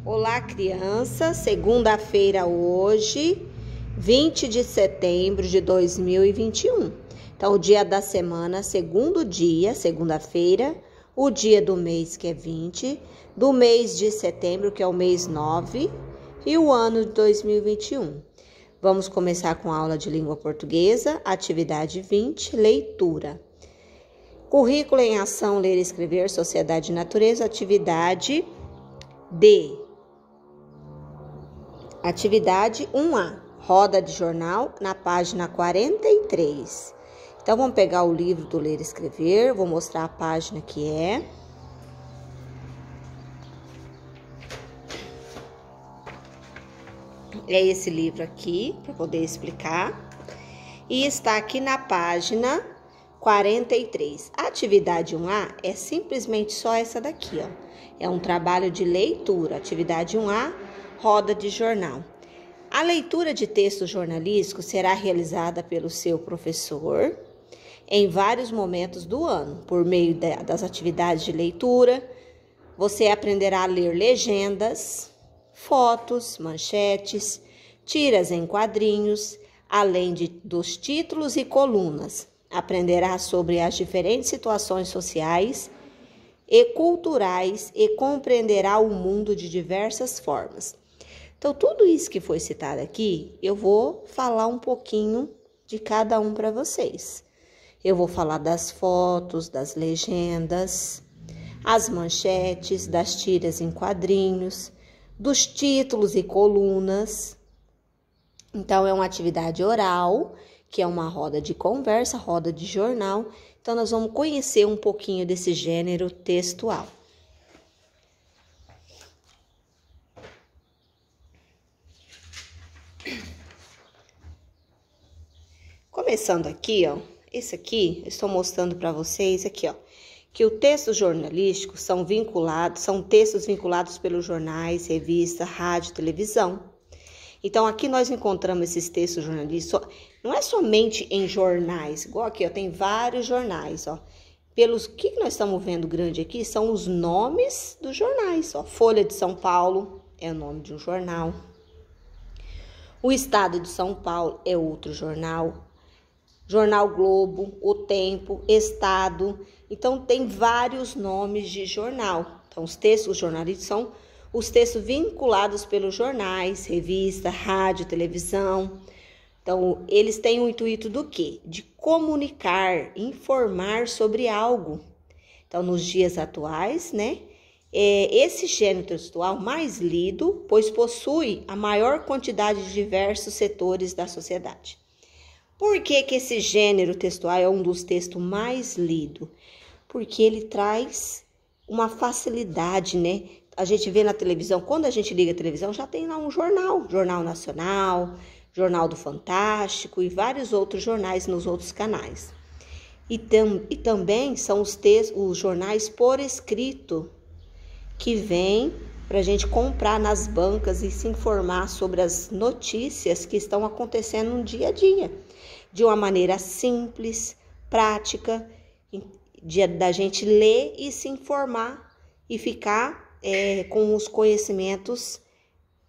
Olá, criança. Segunda-feira hoje, 20 de setembro de 2021. Então, o dia da semana, segundo dia, segunda-feira, o dia do mês, que é 20, do mês de setembro, que é o mês 9, e o ano de 2021. Vamos começar com a aula de língua portuguesa, atividade 20, leitura. Currículo em ação, ler e escrever, sociedade e natureza, atividade D. Atividade 1A, roda de jornal, na página 43. Então, vamos pegar o livro do Ler e Escrever, vou mostrar a página que é. É esse livro aqui, para poder explicar. E está aqui na página 43. A atividade 1A é simplesmente só essa daqui, ó. É um trabalho de leitura. Atividade 1A, roda de jornal. A leitura de texto jornalístico será realizada pelo seu professor em vários momentos do ano. Por meio das atividades de leitura, você aprenderá a ler legendas, fotos, manchetes, tiras em quadrinhos, além dos títulos e colunas. Aprenderá sobre as diferentes situações sociais e culturais e compreenderá o mundo de diversas formas. Então, tudo isso que foi citado aqui, eu vou falar um pouquinho de cada um para vocês. Eu vou falar das fotos, das legendas, as manchetes, das tiras em quadrinhos, dos títulos e colunas. Então, é uma atividade oral, que é uma roda de conversa, roda de jornal. Então, nós vamos conhecer um pouquinho desse gênero textual. Começando aqui, ó, esse aqui, eu estou mostrando para vocês aqui, ó, que o texto jornalístico são textos vinculados pelos jornais, revista, rádio, televisão. Então, aqui nós encontramos esses textos jornalísticos, não é somente em jornais, igual aqui, ó, tem vários jornais, ó. Pelos que nós estamos vendo grande aqui são os nomes dos jornais, ó. Folha de São Paulo é o nome de um jornal. O Estado de São Paulo é outro jornal. Jornal Globo, O Tempo, Estado. Então, tem vários nomes de jornal. Então, os textos jornalísticos são os textos vinculados pelos jornais, revista, rádio, televisão. Então, eles têm o intuito do quê? De comunicar, informar sobre algo. Então, nos dias atuais, né? Esse gênero textual mais lido, pois possui a maior quantidade de diversos setores da sociedade. Por que esse gênero textual é um dos textos mais lidos? Porque ele traz uma facilidade, né? A gente vê na televisão, quando a gente liga a televisão, já tem lá um jornal, Jornal Nacional, Jornal do Fantástico e vários outros jornais nos outros canais. E também são os jornais por escrito, que vêm para a gente comprar nas bancas e se informar sobre as notícias que estão acontecendo no dia a dia, de uma maneira simples, prática, da gente ler e se informar e ficar com os conhecimentos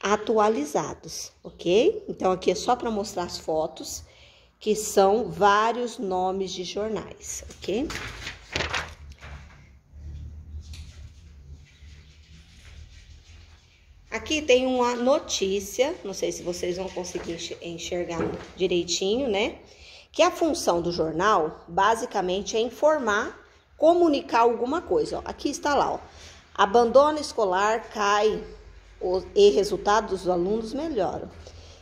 atualizados, ok? Então, aqui é só para mostrar as fotos, que são vários nomes de jornais, ok? Aqui tem uma notícia, não sei se vocês vão conseguir enxergar direitinho, né? Que a função do jornal, basicamente, é informar, comunicar alguma coisa. Ó, aqui está lá, ó. Abandono escolar cai e resultados dos alunos melhoram.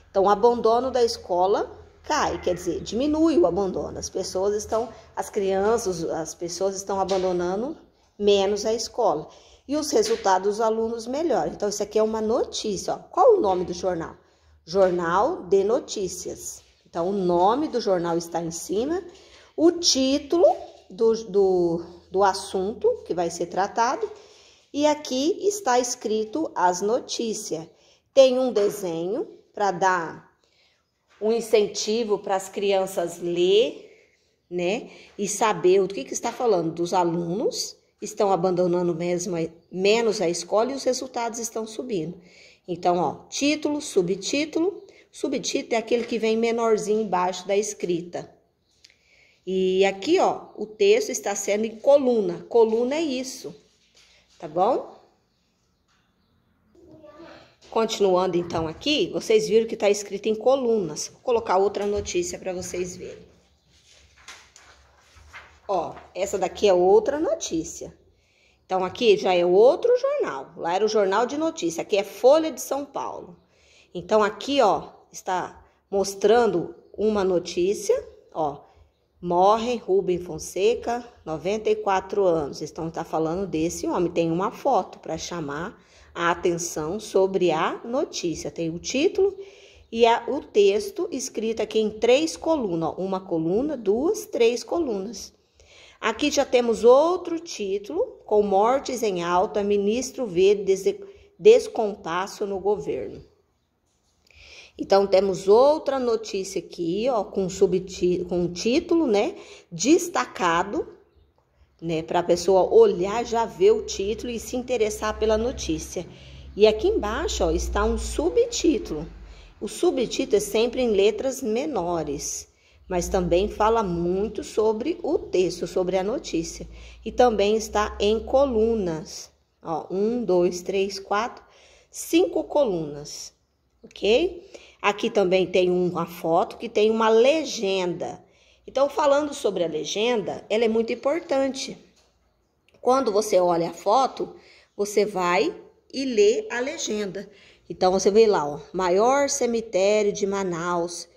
Então, o abandono da escola cai, quer dizer, diminui o abandono. As pessoas estão abandonando menos a escola. E os resultados dos alunos melhoram. Então, isso aqui é uma notícia. Ó. Qual o nome do jornal? Jornal de Notícias. Então, o nome do jornal está em cima. O título do assunto que vai ser tratado. E aqui está escrito as notícias. Tem um desenho para dar um incentivo para as crianças ler, né? E saber o que está falando dos alunos estão abandonando menos a escola e os resultados estão subindo. Então, ó, título, subtítulo. Subtítulo é aquele que vem menorzinho embaixo da escrita. E aqui, ó, o texto está sendo em coluna. Coluna é isso, tá bom? Continuando, então, aqui, vocês viram que está escrito em colunas. Vou colocar outra notícia para vocês verem. Ó, essa daqui é outra notícia. Então, aqui já é outro jornal. Lá era o Jornal de Notícia. Aqui é Folha de São Paulo. Então, aqui, ó, está mostrando uma notícia, ó. Morre Rubem Fonseca, 94 anos. Está falando desse homem. Tem uma foto para chamar a atenção sobre a notícia. Tem o título e o texto escrito aqui em 3 colunas. Uma coluna, 2, 3 colunas. Aqui já temos outro título, com mortes em alta, ministro vê descompasso no governo. Então, temos outra notícia aqui, ó, com um título, né, destacado, né, para a pessoa olhar, já ver o título e se interessar pela notícia. E aqui embaixo, ó, está um subtítulo. O subtítulo é sempre em letras menores, mas também fala muito sobre o texto, sobre a notícia. E também está em colunas. Ó, 1, 2, 3, 4, 5 colunas, ok? Aqui também tem uma foto que tem uma legenda. Então, falando sobre a legenda, ela é muito importante. Quando você olha a foto, você vai e lê a legenda. Então, você vê lá, ó, maior cemitério de Manaus,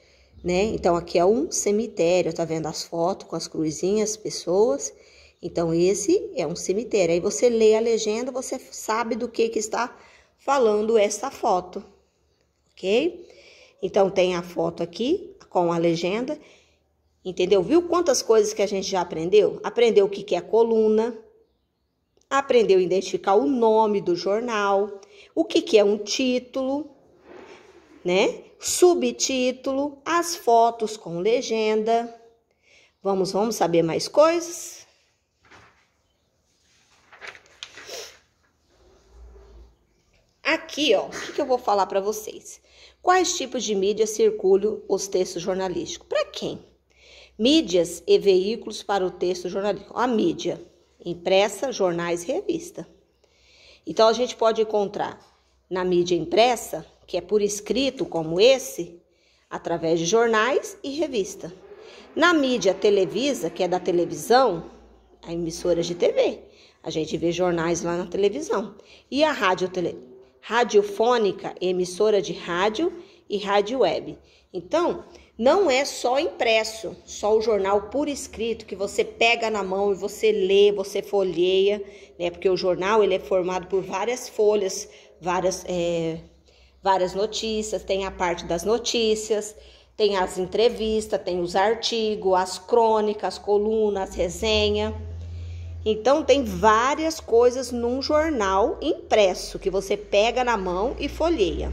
né? Então, aqui é um cemitério, tá vendo as fotos com as cruzinhas, pessoas. Então, esse é um cemitério. Aí você lê a legenda, você sabe do que está falando essa foto, ok? Então, tem a foto aqui com a legenda, entendeu? Viu quantas coisas que a gente já aprendeu? Aprendeu o que é coluna, aprendeu a identificar o nome do jornal, o que é um título, né? Subtítulo, as fotos com legenda. Vamos saber mais coisas? Aqui, ó, o que eu vou falar para vocês? Quais tipos de mídia circulam os textos jornalísticos? Para quem? Mídias e veículos para o texto jornalístico. A mídia impressa, jornais e revista. Então, a gente pode encontrar na mídia impressa, que é por escrito como esse, através de jornais e revista. Na mídia televisa, que é da televisão, a emissoras de TV. A gente vê jornais lá na televisão. E a radiofônica, emissora de rádio e rádio web. Então, não é só impresso, só o jornal por escrito, que você pega na mão e você lê, você folheia, né? Porque o jornal ele é formado por várias folhas, várias notícias, tem a parte das notícias, tem as entrevistas, tem os artigos, as crônicas, as colunas, as resenhas. Então, tem várias coisas num jornal impresso, que você pega na mão e folheia.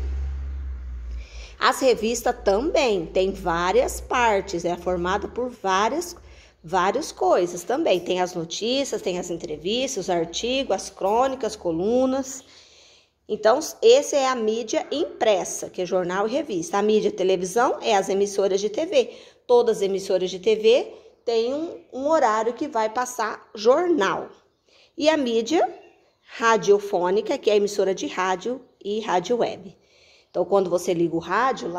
As revistas também tem várias partes, é formada por várias coisas também. Tem as notícias, tem as entrevistas, os artigos, as crônicas, colunas. Então, essa é a mídia impressa, que é jornal e revista. A mídia televisão é as emissoras de TV. Todas as emissoras de TV têm um horário que vai passar jornal. E a mídia radiofônica, que é a emissora de rádio e rádio web. Então, quando você liga o rádio,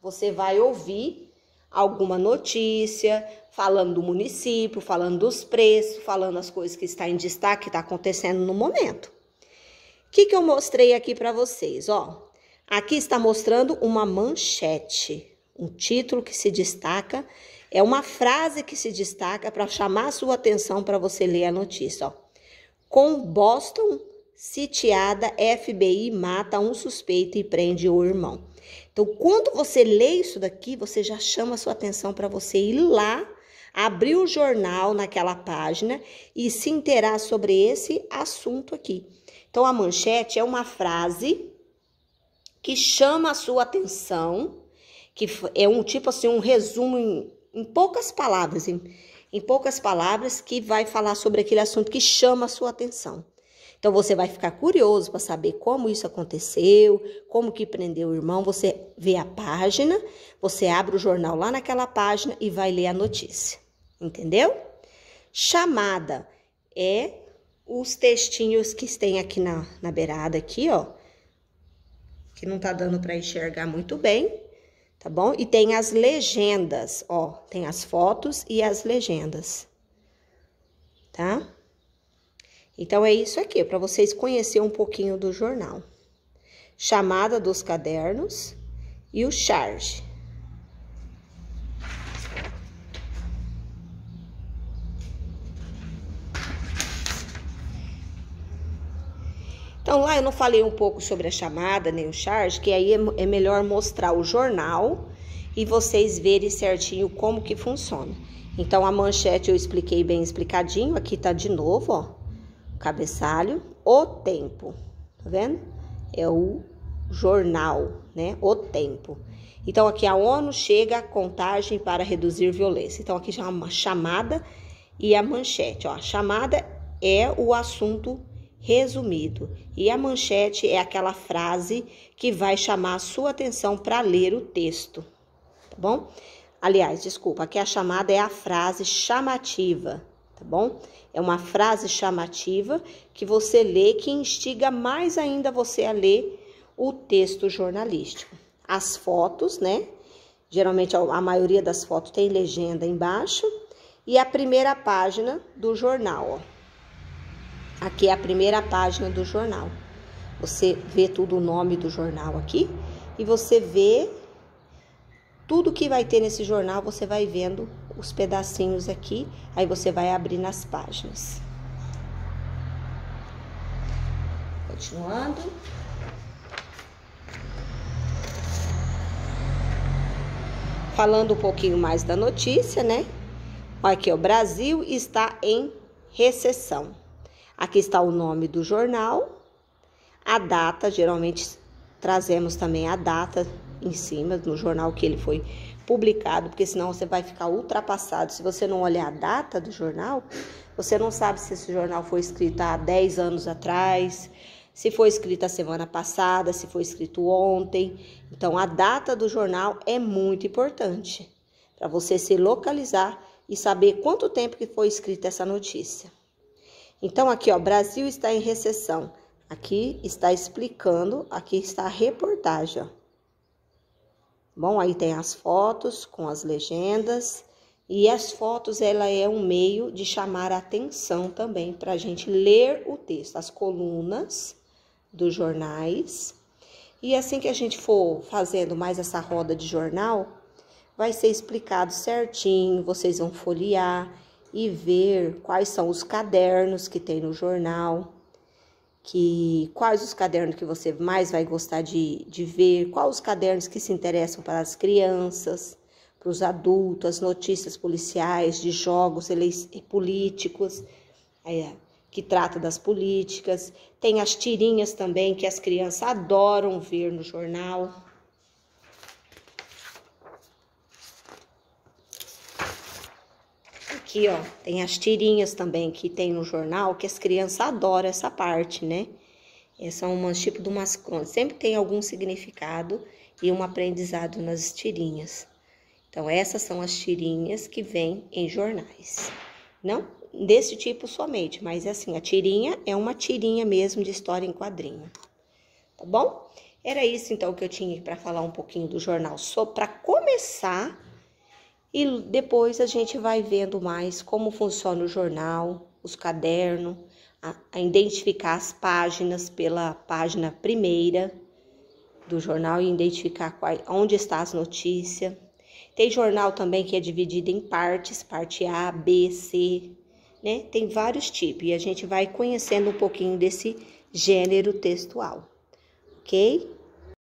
você vai ouvir alguma notícia, falando do município, falando dos preços, falando as coisas que estão em destaque, que está acontecendo no momento. O que eu mostrei aqui para vocês? Ó, aqui está mostrando uma manchete, um título que se destaca, é uma frase que se destaca para chamar a sua atenção para você ler a notícia. Ó. Com Boston sitiada, FBI mata um suspeito e prende o irmão. Então, quando você lê isso daqui, você já chama a sua atenção para você ir lá, abrir o jornal naquela página e se inteirar sobre esse assunto aqui. Então, a manchete é uma frase que chama a sua atenção, que é um tipo assim, um resumo em poucas palavras, em poucas palavras, que vai falar sobre aquele assunto que chama a sua atenção. Então, você vai ficar curioso para saber como isso aconteceu, como que prendeu o irmão. Você vê a página, você abre o jornal lá naquela página e vai ler a notícia. Entendeu? Chamada é os textinhos que tem aqui na beirada aqui, ó. Que não tá dando para enxergar muito bem, tá bom? E tem as legendas, ó. Tem as fotos e as legendas, tá? Então, é isso aqui, para vocês conhecerem um pouquinho do jornal. Chamada dos cadernos e o charge. Então, lá eu não falei um pouco sobre a chamada, nem o charge, que aí é melhor mostrar o jornal e vocês verem certinho como que funciona. Então, a manchete eu expliquei bem explicadinho, aqui tá de novo, ó. Cabeçalho, o tempo, tá vendo? É o jornal, né? O tempo. Então, aqui a ONU chega à contagem para reduzir violência. Então, aqui já uma chamada e a manchete, ó. A chamada é o assunto resumido e a manchete é aquela frase que vai chamar a sua atenção para ler o texto, tá bom? Aliás, desculpa, aqui a chamada é a frase chamativa, tá bom? É uma frase chamativa que você lê, que instiga mais ainda você a ler o texto jornalístico. As fotos, né? Geralmente a maioria das fotos tem legenda embaixo. E a primeira página do jornal, ó. Aqui é a primeira página do jornal. Você vê tudo o nome do jornal aqui. E você vê tudo que vai ter nesse jornal, você vai vendo os pedacinhos aqui, aí você vai abrir nas páginas. Continuando. Falando um pouquinho mais da notícia, né? Olha aqui, o Brasil está em recessão. Aqui está o nome do jornal, a data, geralmente trazemos também a data em cima no jornal que ele foi publicado, porque senão você vai ficar ultrapassado. Se você não olhar a data do jornal, você não sabe se esse jornal foi escrito há 10 anos atrás, se foi escrito a semana passada, se foi escrito ontem. Então, a data do jornal é muito importante para você se localizar e saber quanto tempo que foi escrita essa notícia. Então, aqui, ó, Brasil está em recessão. Aqui está explicando, aqui está a reportagem, ó. Bom, aí tem as fotos com as legendas. E as fotos, ela é um meio de chamar a atenção também para a gente ler o texto, as colunas dos jornais. E assim que a gente for fazendo mais essa roda de jornal, vai ser explicado certinho, vocês vão folhear e ver quais são os cadernos que tem no jornal, quais os cadernos que você mais vai gostar de ver, quais os cadernos que se interessam para as crianças, para os adultos, as notícias policiais, de jogos políticos, que trata das políticas. Tem as tirinhas também, que as crianças adoram ver no jornal. Aqui, ó, tem as tirinhas também que tem no jornal, que as crianças adoram essa parte, né? São umas tipo de umas crônicas. Sempre tem algum significado e um aprendizado nas tirinhas. Então, essas são as tirinhas que vêm em jornais. Não desse tipo somente, mas assim, a tirinha é uma tirinha mesmo de história em quadrinho. Tá bom? Era isso, então, que eu tinha para falar um pouquinho do jornal, só para começar. E depois a gente vai vendo mais como funciona o jornal, os cadernos, a identificar as páginas pela página primeira do jornal e identificar onde está as notícias. Tem jornal também que é dividido em partes, parte A, B, C, né? Tem vários tipos e a gente vai conhecendo um pouquinho desse gênero textual, ok?